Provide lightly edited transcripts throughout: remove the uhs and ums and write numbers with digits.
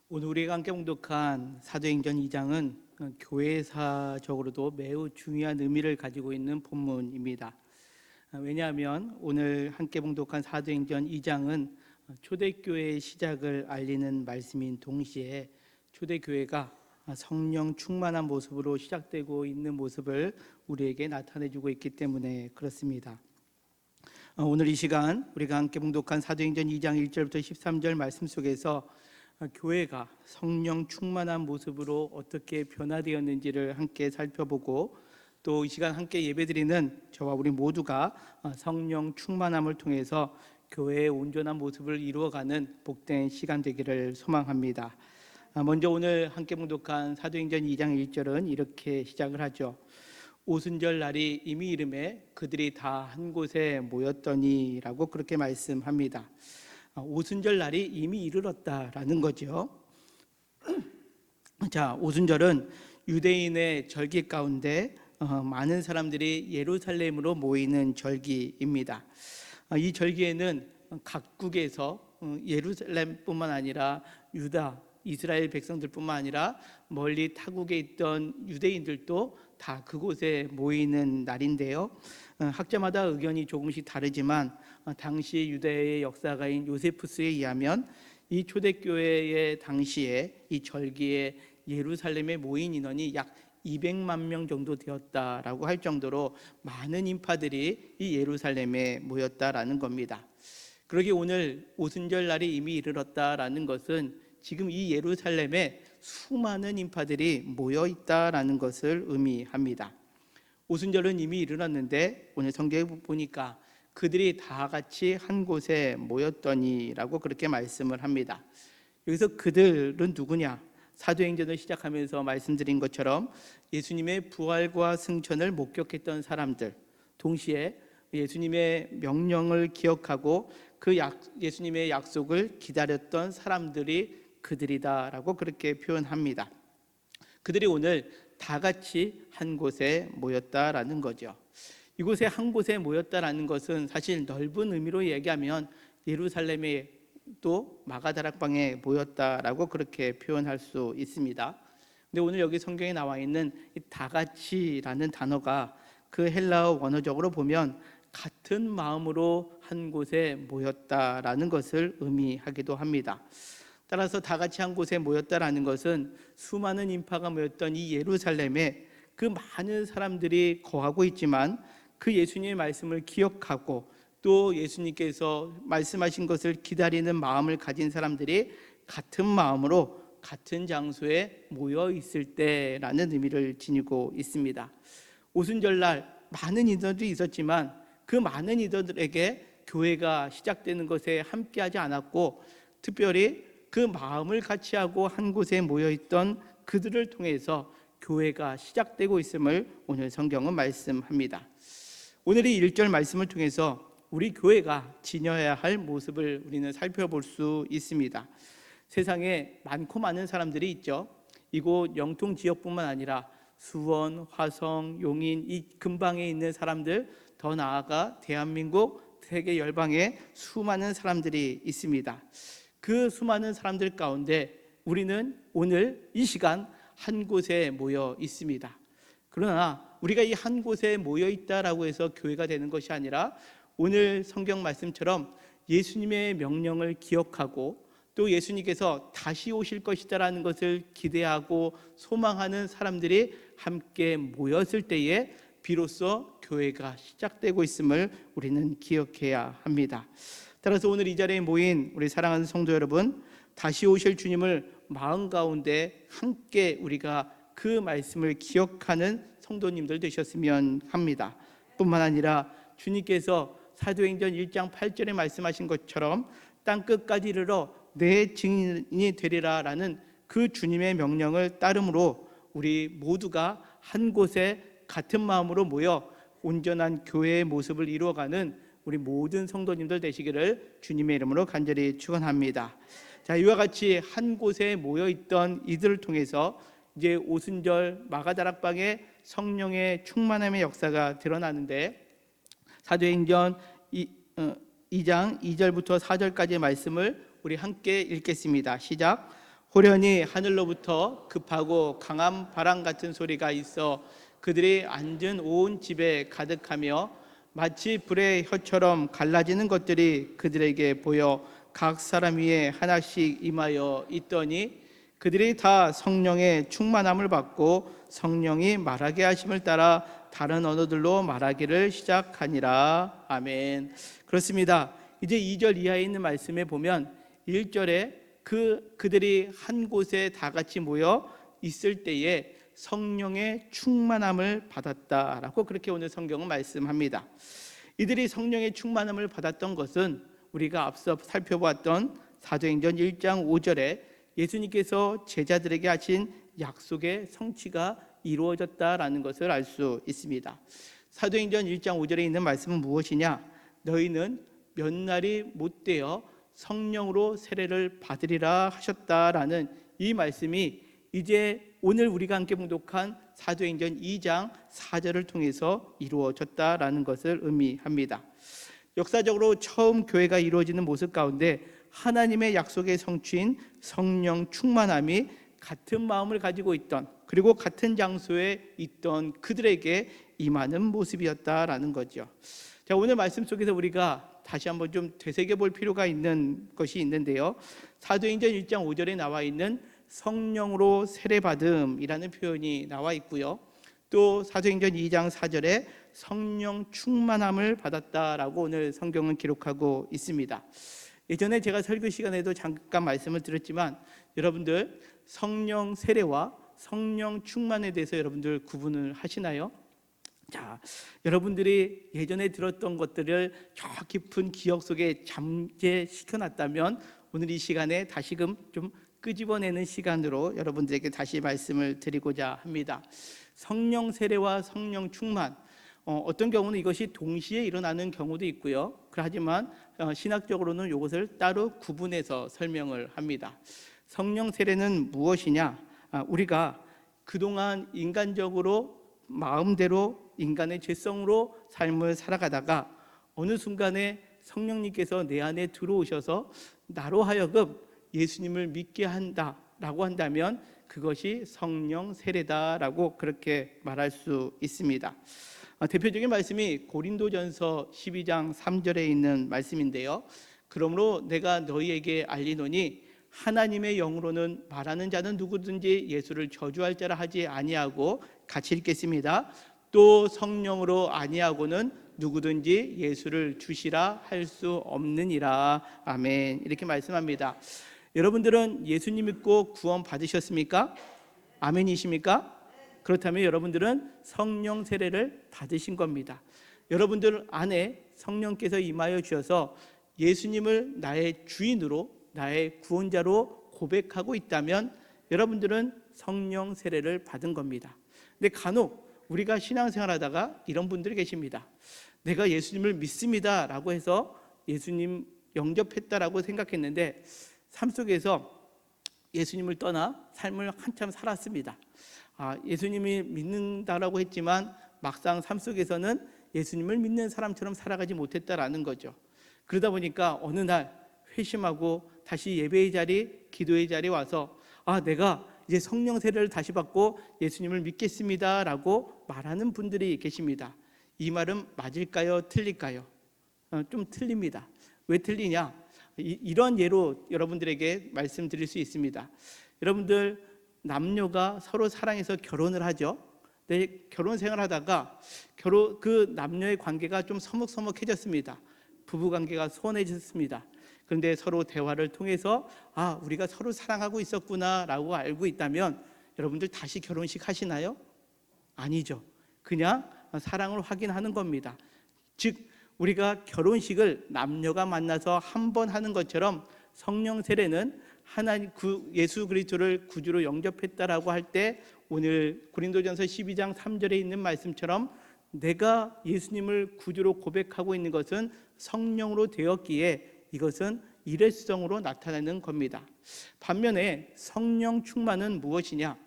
오늘 우리가 함께 봉독한 사도행전 2장은 교회사적으로도 매우 중요한 의미를 가지고 있는 본문입니다. 왜냐하면 오늘 함께 봉독한 사도행전 2장은 초대교회의 시작을 알리는 말씀인 동시에 초대교회가 성령 충만한 모습으로 시작되고 있는 모습을 우리에게 나타내주고 있기 때문에 그렇습니다. 오늘 이 시간 우리가 함께 봉독한 사도행전 2장 1절부터 13절 말씀 속에서 교회가 성령 충만한 모습으로 어떻게 변화되었는지를 함께 살펴보고, 또 이 시간 함께 예배드리는 저와 우리 모두가 성령 충만함을 통해서 교회의 온전한 모습을 이루어가는 복된 시간 되기를 소망합니다. 먼저 오늘 함께 봉독한 사도행전 2장 1절은 이렇게 시작을 하죠. 오순절 날이 이미 이름에 그들이 다 한 곳에 모였더니 라고 그렇게 말씀합니다. 오순절 날이 이미 이르렀다라는 거죠. 자, 오순절은 유대인의 절기 가운데 많은 사람들이 예루살렘으로 모이는 절기입니다. 이 절기에는 각국에서 예루살렘뿐만 아니라 유다, 이스라엘 백성들뿐만 아니라 멀리 타국에 있던 유대인들도 다 그곳에 모이는 날인데요. 학자마다 의견이 조금씩 다르지만 당시 유대의 역사가인 요세푸스에 의하면 이 초대교회의 당시에 이 절기에 예루살렘에 모인 인원이 약 200만 명 정도 되었다라고 할 정도로 많은 인파들이 이 예루살렘에 모였다라는 겁니다. 그러기 오늘 오순절 날이 이미 이르렀다라는 것은 지금 이 예루살렘에 수많은 인파들이 모여 있다라는 것을 의미합니다. 오순절은 이미 이르렀는데 오늘 성경에 보니까 그들이 다 같이 한 곳에 모였더니라고 그렇게 말씀을 합니다. 여기서 그들은 누구냐? 사도행전을 시작하면서 말씀드린 것처럼 예수님의 부활과 승천을 목격했던 사람들, 동시에 예수님의 명령을 기억하고 예수님의 약속을 기다렸던 사람들이 그들이다라고 그렇게 표현합니다. 그들이 오늘 다 같이 한 곳에 모였다라는 거죠. 이곳에 한 곳에 모였다라는 것은 사실 넓은 의미로 얘기하면 예루살렘에 또 마가다락방에 모였다라고 그렇게 표현할 수 있습니다. 근데 오늘 여기 성경에 나와 있는 이 다 같이라는 단어가 그 헬라어 원어적으로 보면 같은 마음으로 한 곳에 모였다라는 것을 의미하기도 합니다. 따라서 다 같이 한 곳에 모였다라는 것은 수많은 인파가 모였던 이 예루살렘에 그 많은 사람들이 거하고 있지만 그 예수님의 말씀을 기억하고 또 예수님께서 말씀하신 것을 기다리는 마음을 가진 사람들이 같은 마음으로 같은 장소에 모여 있을 때라는 의미를 지니고 있습니다. 오순절날 많은 인원들이 있었지만 그 많은 인원들에게 교회가 시작되는 것에 함께하지 않았고, 특별히 그 마음을 같이 하고 한 곳에 모여있던 그들을 통해서 교회가 시작되고 있음을 오늘 성경은 말씀합니다. 오늘 이 1절 말씀을 통해서 우리 교회가 지녀야 할 모습을 우리는 살펴볼 수 있습니다. 세상에 많고 많은 사람들이 있죠. 이곳 영통 지역뿐만 아니라 수원, 화성, 용인 이 근방에 있는 사람들, 더 나아가 대한민국 세계 열방에 수많은 사람들이 있습니다. 그 수많은 사람들 가운데 우리는 오늘 이 시간 한 곳에 모여 있습니다. 그러나 우리가 이 한 곳에 모여 있다라고 해서 교회가 되는 것이 아니라 오늘 성경 말씀처럼 예수님의 명령을 기억하고 또 예수님께서 다시 오실 것이다라는 것을 기대하고 소망하는 사람들이 함께 모였을 때에 비로소 교회가 시작되고 있음을 우리는 기억해야 합니다. 따라서 오늘 이 자리에 모인 우리 사랑하는 성도 여러분, 다시 오실 주님을 마음 가운데 함께 우리가 그 말씀을 기억하는 성도님들 되셨으면 합니다. 뿐만 아니라 주님께서 사도행전 1장 8절에 말씀하신 것처럼 땅 끝까지 이르러 내 증인이 되리라 라는 그 주님의 명령을 따름으로 우리 모두가 한 곳에 같은 마음으로 모여 온전한 교회의 모습을 이루어가는 우리 모든 성도님들 되시기를 주님의 이름으로 간절히 축원합니다. 자, 이와 같이 한 곳에 모여있던 이들을 통해서 이제 오순절 마가다락방에 성령의 충만함의 역사가 드러나는데, 사도행전 2장 2절부터 4절까지의 말씀을 우리 함께 읽겠습니다. 시작. 호련히 하늘로부터 급하고 강한 바람 같은 소리가 있어 그들이 앉은 온 집에 가득하며 마치 불의 혀처럼 갈라지는 것들이 그들에게 보여 각 사람 위에 하나씩 임하여 있더니 그들이 다 성령의 충만함을 받고 성령이 말하게 하심을 따라 다른 언어들로 말하기를 시작하니라. 아멘. 그렇습니다. 이제 2절 이하에 있는 말씀에 보면 1절에 그들이 한 곳에 다 같이 모여 있을 때에 성령의 충만함을 받았다라고 그렇게 오늘 성경은 말씀합니다. 이들이 성령의 충만함을 받았던 것은 우리가 앞서 살펴보았던 사도행전 1장 5절에 예수님께서 제자들에게 하신 약속의 성취가 이루어졌다라는 것을 알 수 있습니다. 사도행전 1장 5절에 있는 말씀은 무엇이냐? 너희는 몇 날이 못되어 성령으로 세례를 받으리라 하셨다라는 이 말씀이 이제 오늘 우리가 함께 봉독한 사도행전 2장 4절을 통해서 이루어졌다라는 것을 의미합니다. 역사적으로 처음 교회가 이루어지는 모습 가운데 하나님의 약속의 성취인 성령 충만함이 같은 마음을 가지고 있던, 그리고 같은 장소에 있던 그들에게 임하는 모습이었다라는 거죠. 자, 오늘 말씀 속에서 우리가 다시 한번 좀 되새겨볼 필요가 있는 것이 있는데요, 사도행전 1장 5절에 나와 있는 성령으로 세례받음이라는 표현이 나와 있고요, 또 사도행전 2장 4절에 성령 충만함을 받았다라고 오늘 성경은 기록하고 있습니다. 예전에 제가 설교 시간에도 잠깐 말씀을 드렸지만 여러분들 성령 세례와 성령 충만에 대해서 여러분들 구분을 하시나요? 자, 여러분들이 예전에 들었던 것들을 저 깊은 기억 속에 잠재시켜 놨다면 오늘 이 시간에 다시금 좀 끄집어내는 시간으로 여러분들에게 다시 말씀을 드리고자 합니다. 성령 세례와 성령 충만, 어떤 경우는 이것이 동시에 일어나는 경우도 있고요, 하지만 신학적으로는 이것을 따로 구분해서 설명을 합니다. 성령 세례는 무엇이냐? 우리가 그동안 인간적으로 마음대로 인간의 죄성으로 삶을 살아가다가 어느 순간에 성령님께서 내 안에 들어오셔서 나로 하여금 예수님을 믿게 한다라고 한다면 그것이 성령 세례다라고 그렇게 말할 수 있습니다. 대표적인 말씀이 고린도전서 12장 3절에 있는 말씀인데요, 그러므로 내가 너희에게 알리노니 하나님의 영으로는 말하는 자는 누구든지 예수를 저주할 자라 하지 아니하고, 같이 읽겠습니다. 또 성령으로 아니하고는 누구든지 예수를 주시라 할 수 없느니라. 아멘. 이렇게 말씀합니다. 여러분들은 예수님 믿고 구원 받으셨습니까? 아멘이십니까? 그렇다면 여러분들은 성령 세례를 받으신 겁니다. 여러분들 안에 성령께서 임하여 주셔서 예수님을 나의 주인으로, 나의 구원자로 고백하고 있다면 여러분들은 성령 세례를 받은 겁니다. 근데 간혹 우리가 신앙생활하다가 이런 분들이 계십니다. 내가 예수님을 믿습니다 라고 해서 예수님 영접했다라고 생각했는데 삶 속에서 예수님을 떠나 삶을 한참 살았습니다. 예수님이 믿는다라고 했지만 막상 삶 속에서는 예수님을 믿는 사람처럼 살아가지 못했다라는 거죠. 그러다 보니까 어느 날 회심하고 다시 예배의 자리, 기도의 자리에 와서 내가 이제 성령 세례를 다시 받고 예수님을 믿겠습니다 라고 말하는 분들이 계십니다. 이 말은 맞을까요? 틀릴까요? 좀 틀립니다. 왜 틀리냐? 이런 예로 여러분들에게 말씀드릴 수 있습니다. 여러분들 남녀가 서로 사랑해서 결혼을 하죠. 근데 결혼 생활하다가 그 남녀의 관계가 좀 서먹서먹해졌습니다. 부부 관계가 소원해졌습니다. 그런데 서로 대화를 통해서 우리가 서로 사랑하고 있었구나 라고 알고 있다면 여러분들 다시 결혼식 하시나요? 아니죠. 그냥 사랑을 확인하는 겁니다. 즉 우리가 결혼식을 남녀가 만나서 한 번 하는 것처럼 성령 세례는 하나님 예수 그리스도를 구주로 영접했다라고 할 때 오늘 고린도전서 12장 3절에 있는 말씀처럼 내가 예수님을 구주로 고백하고 있는 것은 성령으로 되었기에 이것은 일회성으로 나타나는 겁니다. 반면에 성령 충만은 무엇이냐?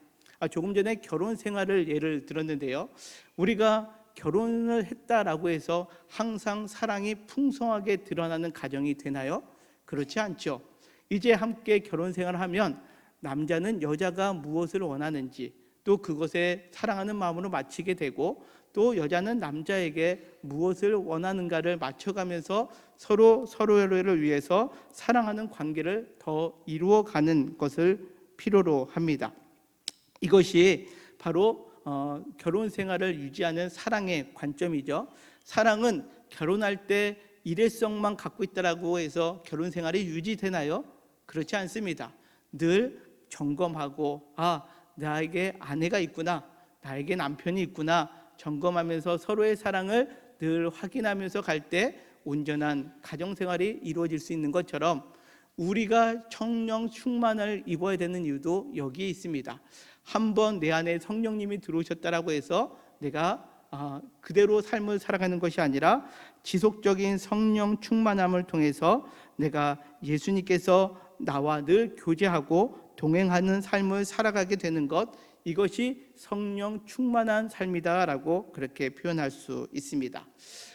조금 전에 결혼 생활을 예를 들었는데요, 우리가 결혼을 했다라고 해서 항상 사랑이 풍성하게 드러나는 가정이 되나요? 그렇지 않죠. 이제 함께 결혼 생활을 하면 남자는 여자가 무엇을 원하는지 또 그것에 사랑하는 마음으로 맞추게 되고 또 여자는 남자에게 무엇을 원하는가를 맞춰가면서 서로를 위해서 사랑하는 관계를 더 이루어가는 것을 필요로 합니다. 이것이 바로 결혼 생활을 유지하는 사랑의 관점이죠. 사랑은 결혼할 때 일회성만 갖고 있다라고 해서 결혼 생활이 유지되나요? 그렇지 않습니다. 늘 점검하고 나에게 아내가 있구나, 나에게 남편이 있구나 점검하면서 서로의 사랑을 늘 확인하면서 갈 때 온전한 가정생활이 이루어질 수 있는 것처럼 우리가 성령 충만을 입어야 되는 이유도 여기에 있습니다. 한번 내 안에 성령님이 들어오셨다라고 해서 내가 그대로 삶을 살아가는 것이 아니라 지속적인 성령 충만함을 통해서 내가 예수님께서 나와 늘 교제하고 동행하는 삶을 살아가게 되는 것, 이것이 성령 충만한 삶이다라고 그렇게 표현할 수 있습니다.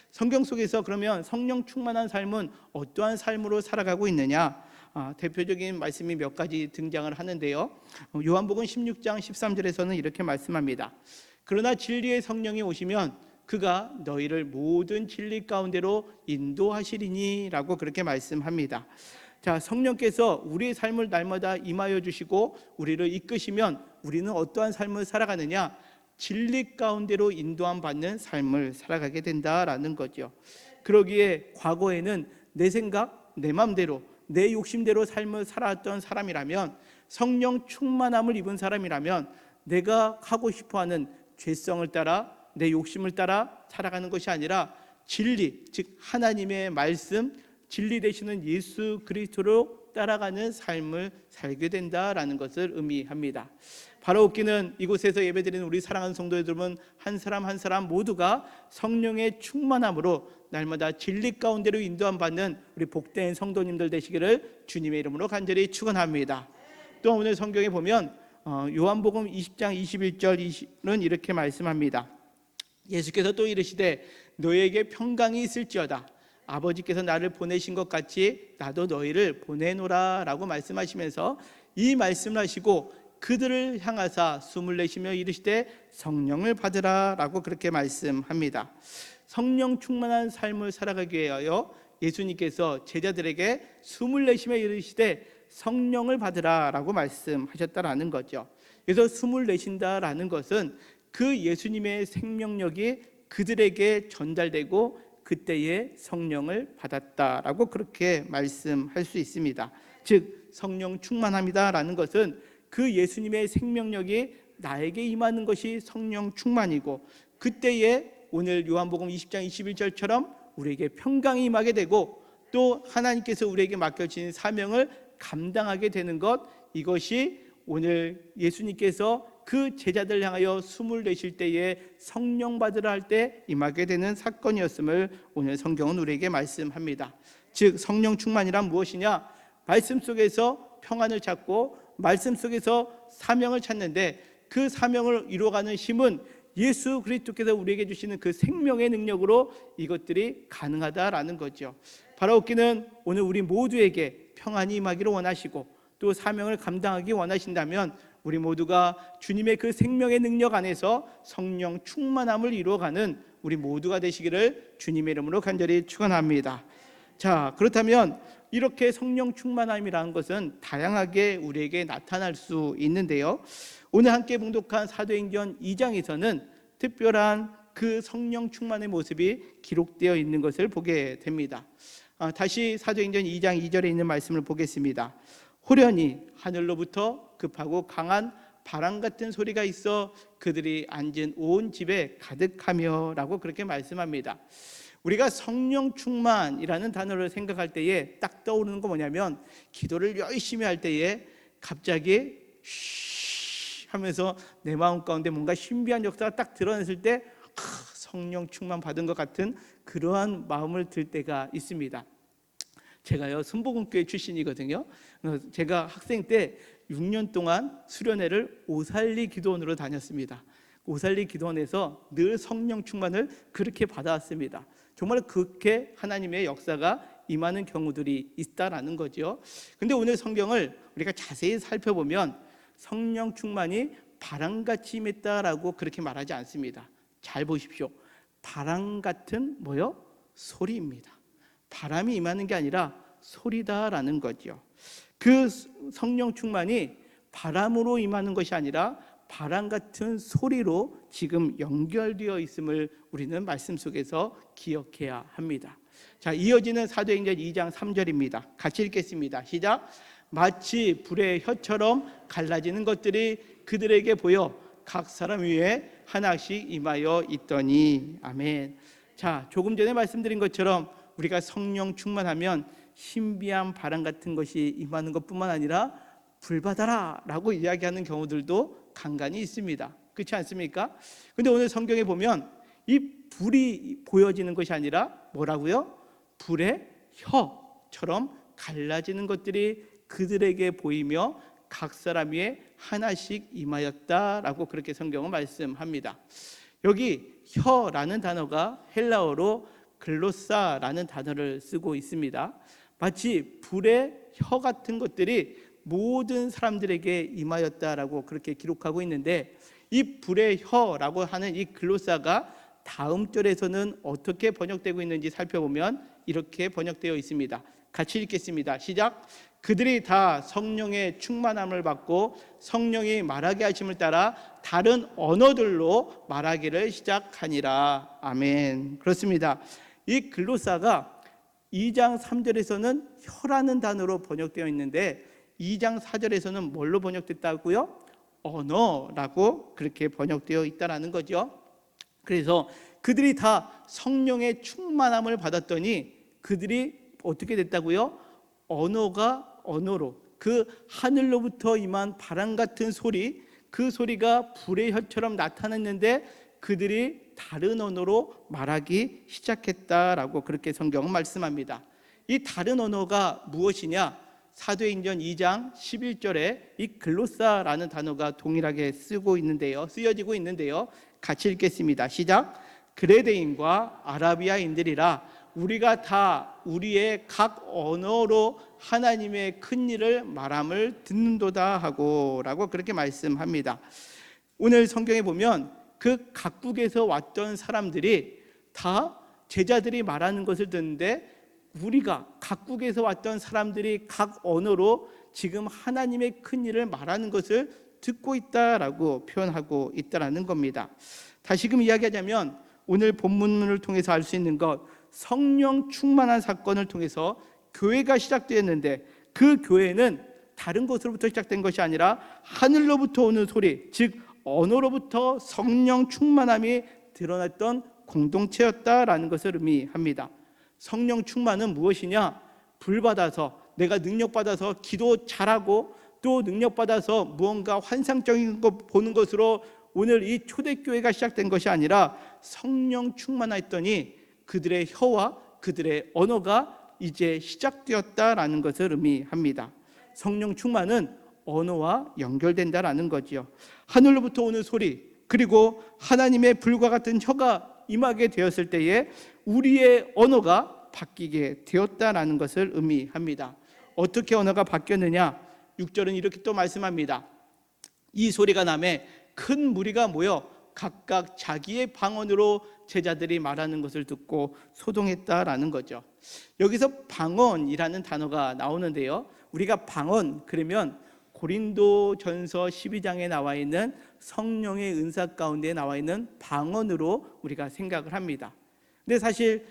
성경 속에서 그러면 성령 충만한 삶은 어떠한 삶으로 살아가고 있느냐? 대표적인 말씀이 몇 가지 등장을 하는데요. 요한복음 16장 13절에서는 이렇게 말씀합니다. 그러나 진리의 성령이 오시면 그가 너희를 모든 진리 가운데로 인도하시리니 라고 그렇게 말씀합니다. 자, 성령께서 우리의 삶을 날마다 임하여 주시고 우리를 이끄시면 우리는 어떠한 삶을 살아가느냐? 진리 가운데로 인도함 받는 삶을 살아가게 된다라는 거죠. 그러기에 과거에는 내 생각, 내 마음대로, 내 욕심대로 삶을 살아왔던 사람이라면, 성령 충만함을 입은 사람이라면 내가 하고 싶어하는 죄성을 따라 내 욕심을 따라 살아가는 것이 아니라 진리, 즉 하나님의 말씀, 진리 되시는 예수 그리스도로 따라가는 삶을 살게 된다라는 것을 의미합니다. 바로 웃기는 이곳에서 예배드리는 우리 사랑하는 성도 여러분 한 사람 한 사람 모두가 성령의 충만함으로 날마다 진리 가운데로 인도함 받는 우리 복된 성도님들 되시기를 주님의 이름으로 간절히 축원합니다. 또 오늘 성경에 보면 요한복음 20장 21절은 이렇게 말씀합니다. 예수께서 또 이르시되 너희에게 평강이 있을지어다. 아버지께서 나를 보내신 것 같이 나도 너희를 보내노라 라고 말씀하시면서 이 말씀을 하시고 그들을 향하사 숨을 내쉬며 이르시되 성령을 받으라 라고 그렇게 말씀합니다. 성령 충만한 삶을 살아가기 위하여 예수님께서 제자들에게 숨을 내쉬며 이르시되 성령을 받으라 라고 말씀하셨다라는 거죠. 그래서 숨을 내쉰다라는 것은 그 예수님의 생명력이 그들에게 전달되고 그때에 성령을 받았다라고 그렇게 말씀할 수 있습니다. 즉 성령 충만함이다라는 것은 그 예수님의 생명력이 나에게 임하는 것이 성령 충만이고 그때에 오늘 요한복음 20장 21절처럼 우리에게 평강이 임하게 되고 또 하나님께서 우리에게 맡겨진 사명을 감당하게 되는 것, 이것이 오늘 예수님께서 그 제자들 향하여 숨을 내쉴 때에 성령 받으라 할 때 임하게 되는 사건이었음을 오늘 성경은 우리에게 말씀합니다. 즉 성령 충만이란 무엇이냐? 말씀 속에서 평안을 찾고 말씀 속에서 사명을 찾는데 그 사명을 이루어가는 힘은 예수 그리스도께서 우리에게 주시는 그 생명의 능력으로 이것들이 가능하다라는 거죠. 바로 웃기는 오늘 우리 모두에게 평안이 임하기를 원하시고 또 사명을 감당하기 원하신다면 우리 모두가 주님의 그 생명의 능력 안에서 성령 충만함을 이루어가는 우리 모두가 되시기를 주님의 이름으로 간절히 축원합니다. 자, 그렇다면 이렇게 성령 충만함이라는 것은 다양하게 우리에게 나타날 수 있는데요. 오늘 함께 봉독한 사도행전 2장에서는 특별한 그 성령 충만의 모습이 기록되어 있는 것을 보게 됩니다. 다시 사도행전 2장 2절에 있는 말씀을 보겠습니다. 호련히 하늘로부터 급하고 강한 바람 같은 소리가 있어 그들이 앉은 온 집에 가득하며 라고 그렇게 말씀합니다. 우리가 성령 충만이라는 단어를 생각할 때에 딱 떠오르는 거 뭐냐면 기도를 열심히 할 때에 갑자기 쉬 하면서 내 마음 가운데 뭔가 신비한 역사가 딱 드러냈을 때 성령 충만 받은 것 같은 그러한 마음을 들 때가 있습니다. 제가요 순복음교회 출신이거든요. 제가 학생 때 6년 동안 수련회를 오살리 기도원으로 다녔습니다. 오살리 기도원에서 늘 성령 충만을 그렇게 받아왔습니다. 정말 그렇게 하나님의 역사가 임하는 경우들이 있다라는 거죠. 근데 오늘 성경을 우리가 자세히 살펴보면 성령 충만이 바람같이 임했다라고 그렇게 말하지 않습니다. 잘 보십시오. 바람 같은 뭐요? 소리입니다. 바람이 임하는 게 아니라 소리다라는 거죠. 그 성령 충만이 바람으로 임하는 것이 아니라 바람 같은 소리로 지금 연결되어 있음을 우리는 말씀 속에서 기억해야 합니다. 자, 이어지는 사도행전 2장 3절입니다. 같이 읽겠습니다. 시작. 마치 불의 혀처럼 갈라지는 것들이 그들에게 보여 각 사람 위에 하나씩 임하여 있더니. 아멘. 자, 조금 전에 말씀드린 것처럼 우리가 성령 충만하면 신비한 바람 같은 것이 임하는 것뿐만 아니라 불 받아라 라고 이야기하는 경우들도 간간히 있습니다. 그렇지 않습니까? 근데 오늘 성경에 보면 이 불이 보여지는 것이 아니라 뭐라고요? 불의 혀처럼 갈라지는 것들이 그들에게 보이며 각 사람 위에 하나씩 임하였다라고 그렇게 성경은 말씀합니다. 여기 혀라는 단어가 헬라어로 글로사라는 단어를 쓰고 있습니다. 마치 불의 혀 같은 것들이 모든 사람들에게 임하였다라고 그렇게 기록하고 있는데, 이 불의 혀라고 하는 이 글로사가 다음 절에서는 어떻게 번역되고 있는지 살펴보면 이렇게 번역되어 있습니다. 같이 읽겠습니다. 시작. 그들이 다 성령의 충만함을 받고 성령이 말하게 하심을 따라 다른 언어들로 말하기를 시작하니라. 아멘. 그렇습니다. 이 글로사가 2장 3절에서는 혀라는 단어로 번역되어 있는데 2장 4절에서는 뭘로 번역됐다고요? 언어라고 그렇게 번역되어 있다라는 거죠. 그래서 그들이 다 성령의 충만함을 받았더니 그들이 어떻게 됐다고요? 언어로 그 하늘로부터 임한 바람 같은 소리, 그 소리가 불의 혀처럼 나타났는데 그들이 다른 언어로 말하기 시작했다라고 그렇게 성경은 말씀합니다. 이 다른 언어가 무엇이냐? 사도행전 2장 11절에 이 글로사라는 단어가 동일하게 쓰여지고 있는데요. 같이 읽겠습니다. 시작. 그레데인과 아라비아인들이라 우리가 다 우리의 각 언어로 하나님의 큰 일을 말함을 듣는도다 하고 라고 그렇게 말씀합니다. 오늘 성경에 보면 그 각국에서 왔던 사람들이 다 제자들이 말하는 것을 듣는데 우리가 각국에서 왔던 사람들이 각 언어로 지금 하나님의 큰 일을 말하는 것을 듣고 있다라고 표현하고 있다라는 겁니다. 다시금 이야기하자면 오늘 본문을 통해서 알 수 있는 것, 성령 충만한 사건을 통해서 교회가 시작되었는데 그 교회는 다른 것으로부터 시작된 것이 아니라 하늘로부터 오는 소리, 즉 언어로부터 성령 충만함이 드러났던 공동체였다라는 것을 의미합니다. 성령 충만은 무엇이냐? 불 받아서, 내가 능력 받아서 기도 잘하고 또 능력 받아서 무언가 환상적인 것 보는 것으로 오늘 이 초대교회가 시작된 것이 아니라 성령 충만했더니 그들의 혀와 그들의 언어가 이제 시작되었다라는 것을 의미합니다. 성령 충만은 언어와 연결된다라는 거죠. 하늘로부터 오는 소리, 그리고 하나님의 불과 같은 혀가 임하게 되었을 때에 우리의 언어가 바뀌게 되었다라는 것을 의미합니다. 어떻게 언어가 바뀌었느냐? 6절은 이렇게 또 말씀합니다. 이 소리가 나매 큰 무리가 모여 각각 자기의 방언으로 제자들이 말하는 것을 듣고 소동했다라는 거죠. 여기서 방언이라는 단어가 나오는데요, 우리가 방언 그러면 고린도전서 12장에 나와 있는 성령의 은사 가운데 나와 있는 방언으로 우리가 생각을 합니다. 근데 사실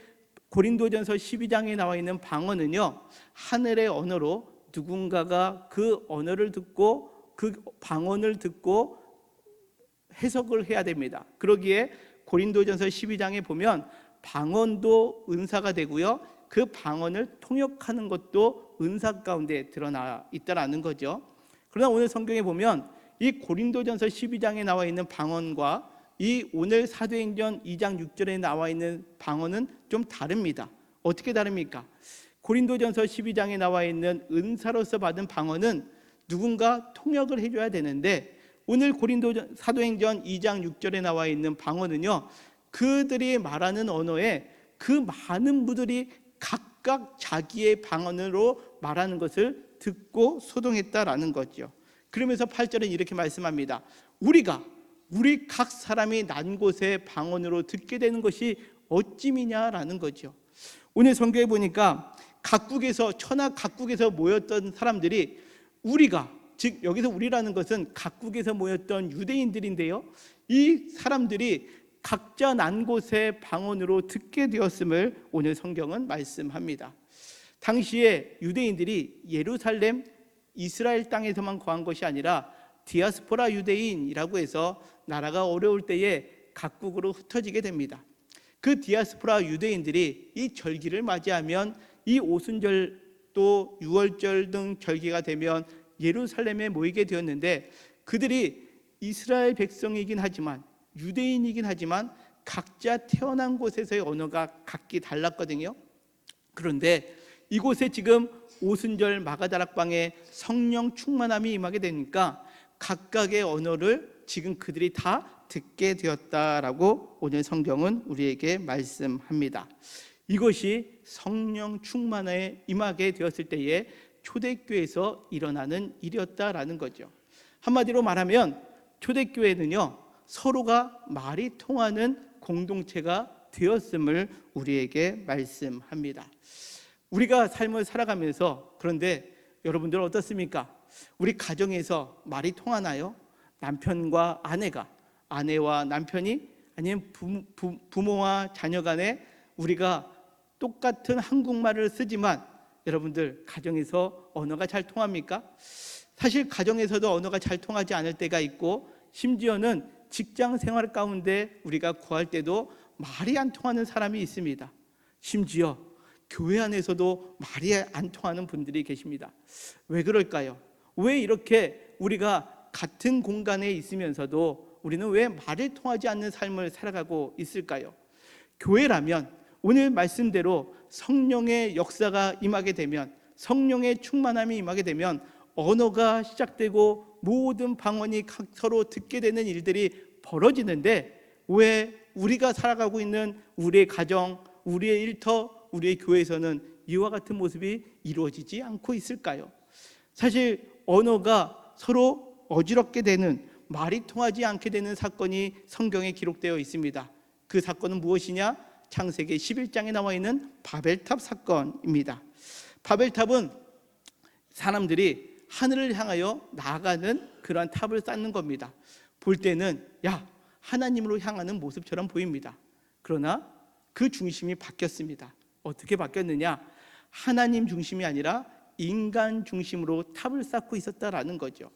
고린도전서 12장에 나와 있는 방언은요, 하늘의 언어로 누군가가 그 언어를 듣고 그 방언을 듣고 해석을 해야 됩니다. 그러기에 고린도전서 12장에 보면 방언도 은사가 되고요, 그 방언을 통역하는 것도 은사 가운데 드러나 있다라는 거죠. 그러나 오늘 성경에 보면 이 고린도전서 12장에 나와 있는 방언과 이 오늘 사도행전 2장 6절에 나와 있는 방언은 좀 다릅니다. 어떻게 다릅니까? 고린도전서 12장에 나와 있는 은사로서 받은 방언은 누군가 통역을 해줘야 되는데 오늘 사도행전 2장 6절에 나와 있는 방언은요, 그들이 말하는 언어에 그 많은 분들이 각각 자기의 방언으로 말하는 것을 듣고 소동했다라는 거죠. 그러면서 8절은 이렇게 말씀합니다. 우리 각 사람이 난 곳의 방언으로 듣게 되는 것이 어찌미냐라는 거죠. 오늘 성경에 보니까 천하 각국에서 모였던 사람들이 즉 여기서 우리라는 것은 각국에서 모였던 유대인들인데요, 이 사람들이 각자 난 곳의 방언으로 듣게 되었음을 오늘 성경은 말씀합니다. 당시에 유대인들이 예루살렘 이스라엘 땅에서만 거한 것이 아니라 디아스포라 유대인이라고 해서 나라가 어려울 때에 각국으로 흩어지게 됩니다. 그 디아스포라 유대인들이 이 절기를 맞이하면 이 오순절 또 유월절 등 절기가 되면 예루살렘에 모이게 되었는데, 그들이 이스라엘 백성이긴 하지만 유대인이긴 하지만 각자 태어난 곳에서의 언어가 각기 달랐거든요. 그런데 이곳에 지금 오순절 마가다락방에 성령 충만함이 임하게 되니까 각각의 언어를 지금 그들이 다 듣게 되었다라고 오늘 성경은 우리에게 말씀합니다. 이것이 성령 충만에 임하게 되었을 때에 초대교회에서 일어나는 일이었다라는 거죠. 한마디로 말하면 초대교회는요, 서로가 말이 통하는 공동체가 되었음을 우리에게 말씀합니다. 우리가 삶을 살아가면서, 그런데 여러분들 어떻습니까? 우리 가정에서 말이 통하나요? 남편과 아내와 남편이, 아니면 부모와 자녀 간에 우리가 똑같은 한국말을 쓰지만 여러분들 가정에서 언어가 잘 통합니까? 사실 가정에서도 언어가 잘 통하지 않을 때가 있고, 심지어는 직장 생활 가운데 우리가 구할 때도 말이 안 통하는 사람이 있습니다. 심지어 교회 안에서도 말이 안 통하는 분들이 계십니다. 왜 그럴까요? 왜 이렇게 우리가 같은 공간에 있으면서도 우리는 왜 말이 통하지 않는 삶을 살아가고 있을까요? 교회라면 오늘 말씀대로 성령의 역사가 임하게 되면, 성령의 충만함이 임하게 되면 언어가 시작되고 모든 방언이 서로 듣게 되는 일들이 벌어지는데, 왜 우리가 살아가고 있는 우리의 가정, 우리의 일터, 우리의 교회에서는 이와 같은 모습이 이루어지지 않고 있을까요? 사실 언어가 서로 어지럽게 되는, 말이 통하지 않게 되는 사건이 성경에 기록되어 있습니다. 그 사건은 무엇이냐? 창세기 11장에 나와 있는 바벨탑 사건입니다. 바벨탑은 사람들이 하늘을 향하여 나아가는 그러한 탑을 쌓는 겁니다. 볼 때는 하나님으로 향하는 모습처럼 보입니다. 그러나 그 중심이 바뀌었습니다. 어떻게 바뀌었느냐? 하나님 중심이 아니라 인간 중심으로 탑을 쌓고 있었다라는 거죠.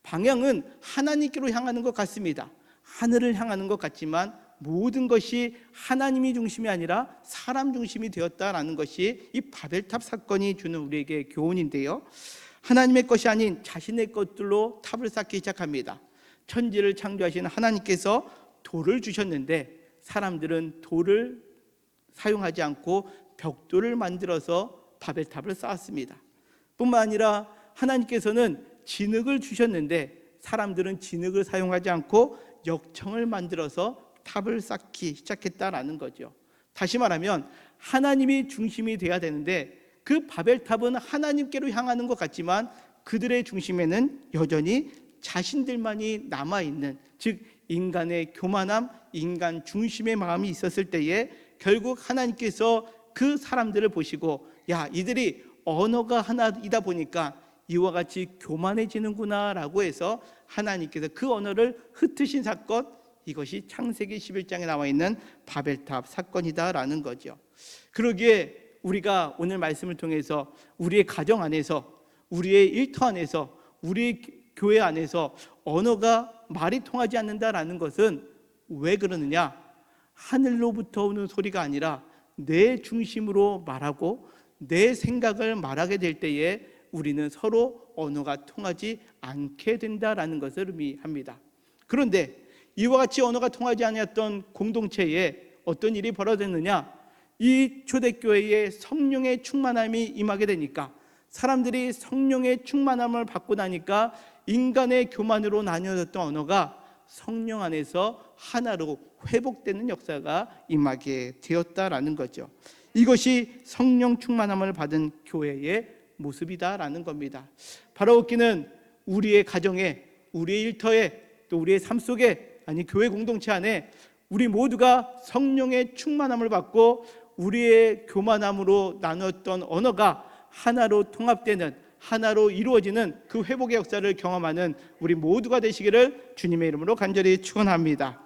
방향은 하나님께로 향하는 것 같습니다. 하늘을 향하는 것 같지만 모든 것이 하나님이 중심이 아니라 사람 중심이 되었다라는 것이 이 바벨탑 사건이 주는 우리에게 교훈인데요, 하나님의 것이 아닌 자신의 것들로 탑을 쌓기 시작합니다. 천지를 창조하신 하나님께서 돌을 주셨는데 사람들은 돌을 사용하지 않고 벽돌을 만들어서 바벨탑을 쌓았습니다. 뿐만 아니라 하나님께서는 진흙을 주셨는데 사람들은 진흙을 사용하지 않고 역청을 만들어서 탑을 쌓기 시작했다라는 거죠. 다시 말하면 하나님이 중심이 돼야 되는데, 그 바벨탑은 하나님께로 향하는 것 같지만 그들의 중심에는 여전히 자신들만이 남아있는, 즉 인간의 교만함, 인간 중심의 마음이 있었을 때에 결국 하나님께서 그 사람들을 보시고, 이들이 언어가 하나이다 보니까 이와 같이 교만해지는구나 라고 해서 하나님께서 그 언어를 흩으신 사건, 이것이 창세기 11장에 나와 있는 바벨탑 사건이다라는 거죠. 그러기에 우리가 오늘 말씀을 통해서 우리의 가정 안에서, 우리의 일터 안에서, 우리 교회 안에서 언어가 말이 통하지 않는다라는 것은 왜 그러느냐? 하늘로부터 오는 소리가 아니라 내 중심으로 말하고 내 생각을 말하게 될 때에 우리는 서로 언어가 통하지 않게 된다라는 것을 의미합니다. 그런데 이와 같이 언어가 통하지 않았던 공동체에 어떤 일이 벌어졌느냐? 이 초대교회에 성령의 충만함이 임하게 되니까, 사람들이 성령의 충만함을 받고 나니까 인간의 교만으로 나뉘어졌던 언어가 성령 안에서 하나로 회복되는 역사가 임하게 되었다라는 거죠. 이것이 성령 충만함을 받은 교회의 모습이다라는 겁니다. 바라옵기는 우리의 가정에, 우리의 일터에, 또 우리의 삶 속에, 아니 교회 공동체 안에 우리 모두가 성령의 충만함을 받고 우리의 교만함으로 나눴던 언어가 하나로 통합되는, 하나로 이루어지는 그 회복의 역사를 경험하는 우리 모두가 되시기를 주님의 이름으로 간절히 축원합니다.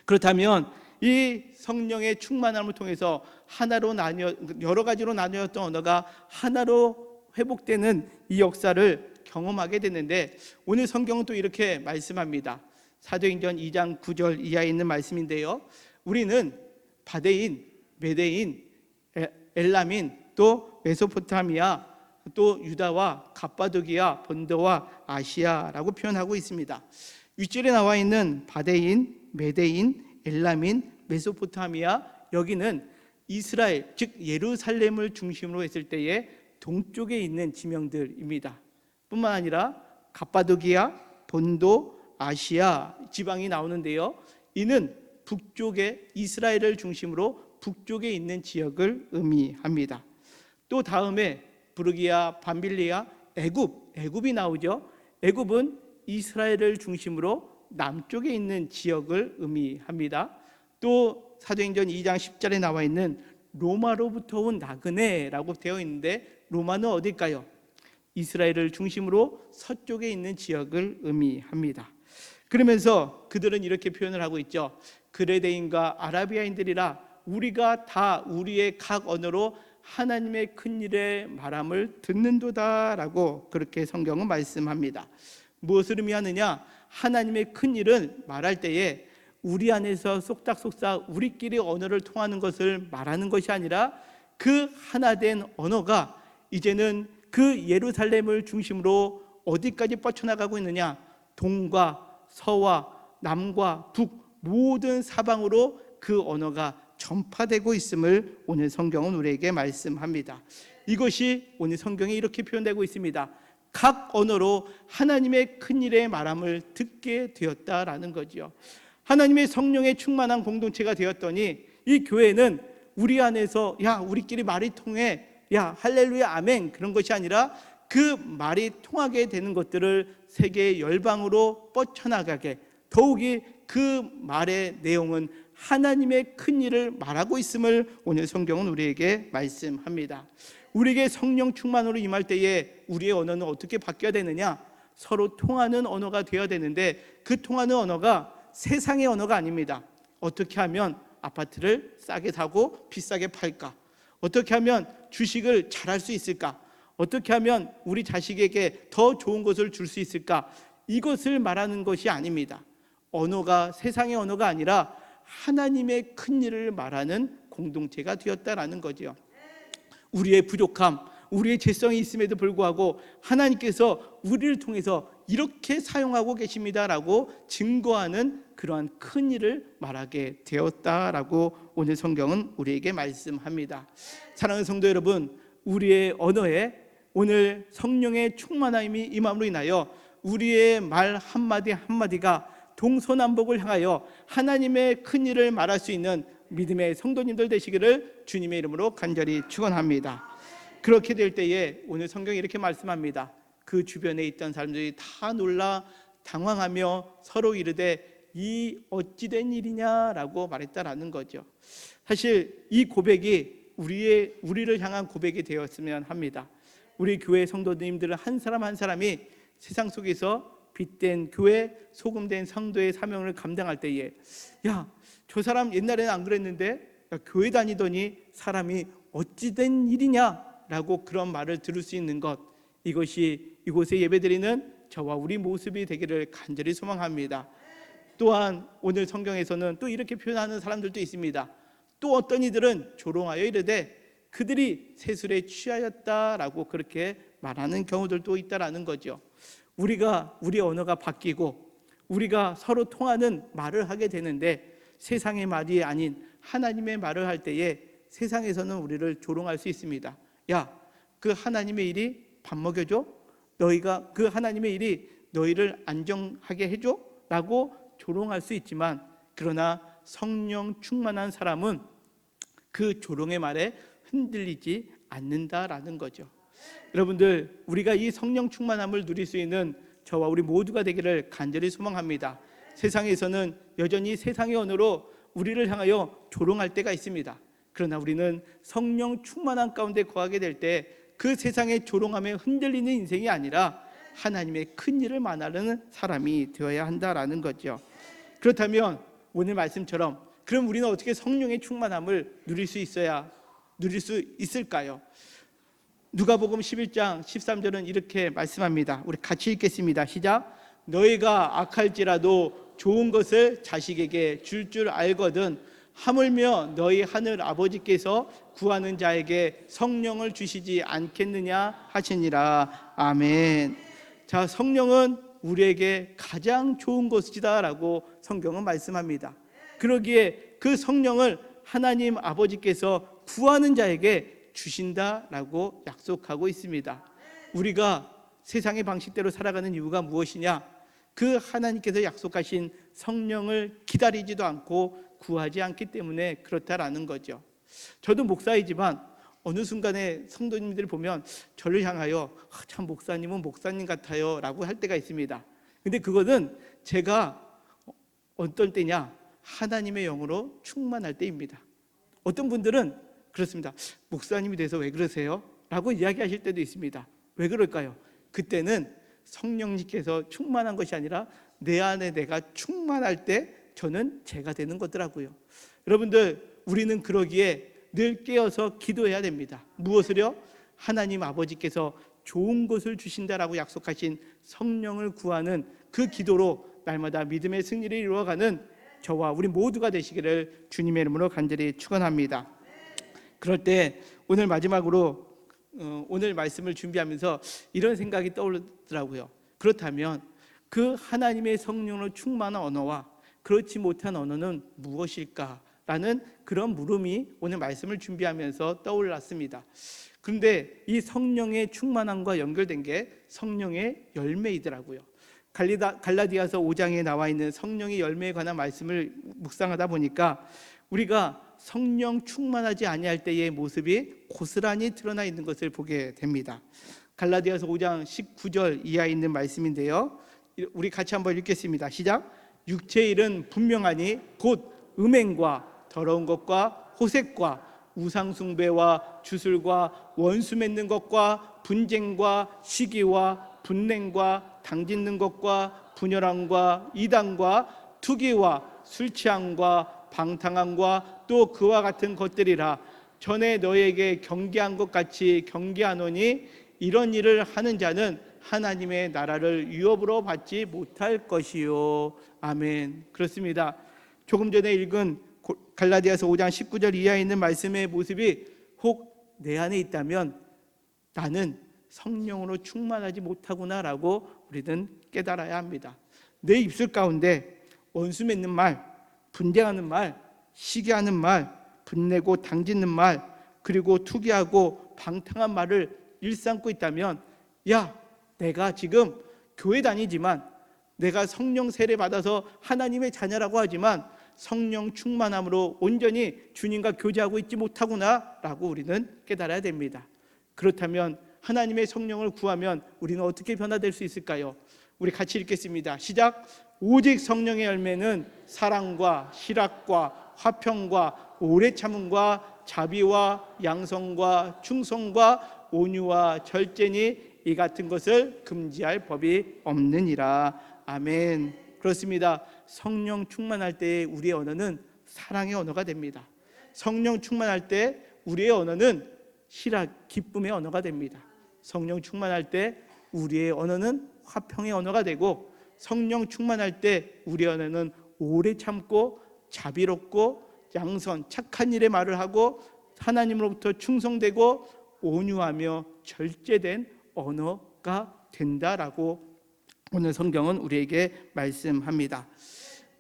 그렇다면 이 성령의 충만함을 통해서 하나로 나뉘어, 여러 가지로 나뉘었던 언어가 하나로 회복되는 이 역사를 경험하게 됐는데, 오늘 성경은 또 이렇게 말씀합니다. 사도행전 2장 9절 이하에 있는 말씀인데요, 우리는 바데인, 메데인, 엘람인, 또 메소포타미아, 또 유다와 갑바도기아, 본도와 아시아라고 표현하고 있습니다. 윗줄에 나와 있는 바데인, 메데인, 엘람인, 메소포타미아, 여기는 이스라엘, 즉 예루살렘을 중심으로 했을 때의 동쪽에 있는 지명들입니다. 뿐만 아니라 갑바도기아, 본도, 아시아 지방이 나오는데요, 이는 북쪽에, 이스라엘을 중심으로 북쪽에 있는 지역을 의미합니다. 또 다음에 부르기아, 밤빌리아, 애굽이 나오죠. 애굽은 이스라엘을 중심으로 남쪽에 있는 지역을 의미합니다. 또 사도행전 2장 10절에 나와 있는 로마로부터 온 나그네라고 되어 있는데, 로마는 어딜까요? 이스라엘을 중심으로 서쪽에 있는 지역을 의미합니다. 그러면서 그들은 이렇게 표현을 하고 있죠. 그레데인과 아라비아인들이라 우리가 다 우리의 각 언어로 하나님의 큰 일의 말함을 듣는도다라고 그렇게 성경은 말씀합니다. 무엇을 의미하느냐? 하나님의 큰 일은 말할 때에 우리 안에서 쏙닥쏙닥 우리끼리 언어를 통하는 것을 말하는 것이 아니라 그 하나된 언어가 이제는 그 예루살렘을 중심으로 어디까지 뻗쳐나가고 있느냐? 동과 서와 남과 북 모든 사방으로 그 언어가 전파되고 있음을 오늘 성경은 우리에게 말씀합니다. 이것이 오늘 성경에 이렇게 표현되고 있습니다. 각 언어로 하나님의 큰 일의 말함을 듣게 되었다라는 거죠. 하나님의 성령에 충만한 공동체가 되었더니 이 교회는 우리 안에서 야 우리끼리 말이 통해, 야 할렐루야 아멘 그런 것이 아니라 그 말이 통하게 되는 것들을 세계 열방으로 뻗쳐나가게, 더욱이 그 말의 내용은 하나님의 큰 일을 말하고 있음을 오늘 성경은 우리에게 말씀합니다. 우리에게 성령 충만으로 임할 때에 우리의 언어는 어떻게 바뀌어야 되느냐? 서로 통하는 언어가 되어야 되는데, 그 통하는 언어가 세상의 언어가 아닙니다. 어떻게 하면 아파트를 싸게 사고 비싸게 팔까? 어떻게 하면 주식을 잘할 수 있을까? 어떻게 하면 우리 자식에게 더 좋은 것을 줄 수 있을까? 이것을 말하는 것이 아닙니다. 언어가 세상의 언어가 아니라 하나님의 큰 일을 말하는 공동체가 되었다라는 거죠. 우리의 부족함, 우리의 죄성이 있음에도 불구하고 하나님께서 우리를 통해서 이렇게 사용하고 계십니다라고 증거하는 그러한 큰 일을 말하게 되었다라고 오늘 성경은 우리에게 말씀합니다. 사랑하는 성도 여러분, 우리의 언어에 오늘 성령의 충만함이 임함으로 인하여 우리의 말 한마디 한마디가 동서남북을 향하여 하나님의 큰 일을 말할 수 있는 믿음의 성도님들 되시기를 주님의 이름으로 간절히 축원합니다. 그렇게 될 때에 오늘 성경이 이렇게 말씀합니다. 그 주변에 있던 사람들이 다 놀라 당황하며 서로 이르되 이 어찌된 일이냐라고 말했다라는 거죠. 사실 이 고백이 우리를 향한 고백이 되었으면 합니다. 우리 교회 성도님들은 한 사람 한 사람이 세상 속에서 빛된 교회, 소금된 성도의 사명을 감당할 때에 야, 저 사람 옛날에는 안 그랬는데 야, 교회 다니더니 사람이 어찌된 일이냐라고 그런 말을 들을 수 있는 것, 이것이 이곳에 예배드리는 저와 우리 모습이 되기를 간절히 소망합니다. 또한 오늘 성경에서는 또 이렇게 표현하는 사람들도 있습니다. 또 어떤 이들은 조롱하여 이르되 그들이 세술에 취하였다라고 그렇게 말하는 경우들도 있다라는 거죠. 우리의 언어가 바뀌고 우리가 서로 통하는 말을 하게 되는데, 세상의 말이 아닌 하나님의 말을 할 때에 세상에서는 우리를 조롱할 수 있습니다. 야, 그 하나님의 일이 밥 먹여줘? 너희가 그 하나님의 일이 너희를 안정하게 해줘? 라고 조롱할 수 있지만, 그러나 성령 충만한 사람은 그 조롱의 말에 흔들리지 않는다라는 거죠. 여러분들, 우리가 이 성령 충만함을 누릴 수 있는 저와 우리 모두가 되기를 간절히 소망합니다. 세상에서는 여전히 세상의 언어로 우리를 향하여 조롱할 때가 있습니다. 그러나 우리는 성령 충만함 가운데 거하게 될 때 그 세상의 조롱함에 흔들리는 인생이 아니라 하나님의 큰 일을 만나는 사람이 되어야 한다라는 거죠. 그렇다면 오늘 말씀처럼 그럼 우리는 어떻게 성령의 충만함을 누릴 수 있을까요? 누가복음 11장 13절은 이렇게 말씀합니다. 우리 같이 읽겠습니다. 시작. 너희가 악할지라도 좋은 것을 자식에게 줄 알거든 하물며 너희 하늘 아버지께서 구하는 자에게 성령을 주시지 않겠느냐 하시니라. 아멘. 자, 성령은 우리에게 가장 좋은 것이다라고 성경은 말씀합니다. 그러기에 그 성령을 하나님 아버지께서 구하는 자에게 주신다라고 약속하고 있습니다. 우리가 세상의 방식대로 살아가는 이유가 무엇이냐? 그 하나님께서 약속하신 성령을 기다리지도 않고 구하지 않기 때문에 그렇다라는 거죠. 저도 목사이지만 어느 순간에 성도님들을 보면 저를 향하여 참 목사님은 목사님 같아요 라고 할 때가 있습니다. 근데 그거는 제가 어떤 때냐? 하나님의 영으로 충만할 때입니다. 어떤 분들은 그렇습니다. 목사님이 돼서 왜 그러세요? 라고 이야기하실 때도 있습니다. 왜 그럴까요? 그때는 성령님께서 충만한 것이 아니라 내 안에 내가 충만할 때 저는 제가 되는 거더라고요. 여러분들, 우리는 그러기에 늘 깨어서 기도해야 됩니다. 무엇을요? 하나님 아버지께서 좋은 것을 주신다라고 약속하신 성령을 구하는 그 기도로 날마다 믿음의 승리를 이루어가는 저와 우리 모두가 되시기를 주님의 이름으로 간절히 축원합니다. 그럴 때 오늘 마지막으로 오늘 말씀을 준비하면서 이런 생각이 떠오르더라고요. 그렇다면 그 하나님의 성령으로 충만한 언어와 그렇지 못한 언어는 무엇일까라는 그런 물음이 오늘 말씀을 준비하면서 떠올랐습니다. 그런데 이 성령의 충만함과 연결된 게 성령의 열매이더라고요. 갈라디아서 5장에 나와 있는 성령의 열매에 관한 말씀을 묵상하다 보니까 우리가 성령 충만하지 아니할 때의 모습이 고스란히 드러나 있는 것을 보게 됩니다. 갈라디아서 5장 19절 이하에 있는 말씀인데요, 우리 같이 한번 읽겠습니다. 시작. 육체의 일은 분명하니 곧 음행과 더러운 것과 호색과 우상숭배와 주술과 원수 맺는 것과 분쟁과 시기와 분냉과 당짓는 것과 분열함과 이단과 투기와 술취함과 방탕함과 또 그와 같은 것들이라. 전에 너에게 경계한 것 같이 경계하노니 이런 일을 하는 자는 하나님의 나라를 유업으로 받지 못할 것이요. 아멘. 그렇습니다. 조금 전에 읽은 갈라디아서 5장 19절 이하에 있는 말씀의 모습이 혹 내 안에 있다면 나는 성령으로 충만하지 못하구나라고 우리는 깨달아야 합니다. 내 입술 가운데 원수 맺는 말, 분쟁하는 말, 시기하는 말, 분내고 당짓는 말, 그리고 투기하고 방탕한 말을 일삼고 있다면, 야, 내가 지금 교회 다니지만, 내가 성령 세례 받아서 하나님의 자녀라고 하지만 성령 충만함으로 온전히 주님과 교제하고 있지 못하구나 라고 우리는 깨달아야 됩니다. 그렇다면 하나님의 성령을 구하면 우리는 어떻게 변화될 수 있을까요? 우리 같이 읽겠습니다. 시작. 오직 성령의 열매는 사랑과 희락과 화평과 오래 참음과 자비와 양성과 충성과 온유와 절제니 이 같은 것을 금지할 법이 없느니라. 아멘. 그렇습니다. 성령 충만할 때 우리의 언어는 사랑의 언어가 됩니다. 성령 충만할 때 우리의 언어는 희락, 기쁨의 언어가 됩니다. 성령 충만할 때 우리의 언어는 화평의 언어가 되고, 성령 충만할 때 우리의 언어는 오래 참고 자비롭고 양선, 착한 일의 말을 하고 하나님으로부터 충성되고 온유하며 절제된 언어가 된다라고 오늘 성경은 우리에게 말씀합니다.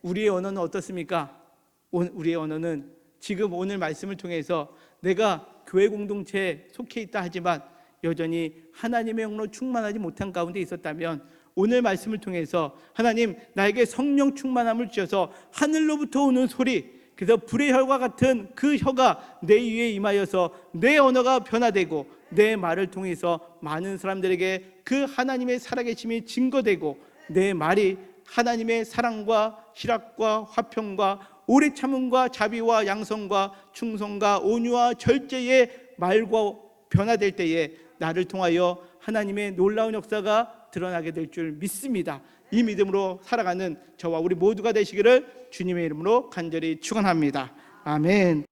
우리의 언어는 어떻습니까? 우리의 언어는 지금 오늘 말씀을 통해서 내가 교회 공동체에 속해 있다 하지만 여전히 하나님의 영으로 충만하지 못한 가운데 있었다면 오늘 말씀을 통해서 하나님 나에게 성령 충만함을 주셔서 하늘로부터 오는 소리, 그래서 불의 혀와 같은 그 혀가 내 위에 임하여서 내 언어가 변화되고 내 말을 통해서 많은 사람들에게 그 하나님의 살아계심이 증거되고 내 말이 하나님의 사랑과 희락과 화평과 오래 참음과 자비와 양성과 충성과 온유와 절제의 말과 변화될 때에 나를 통하여 하나님의 놀라운 역사가 드러나게 될 줄 믿습니다. 이 믿음으로 살아가는 저와 우리 모두가 되시기를 주님의 이름으로 간절히 축원합니다. 아멘.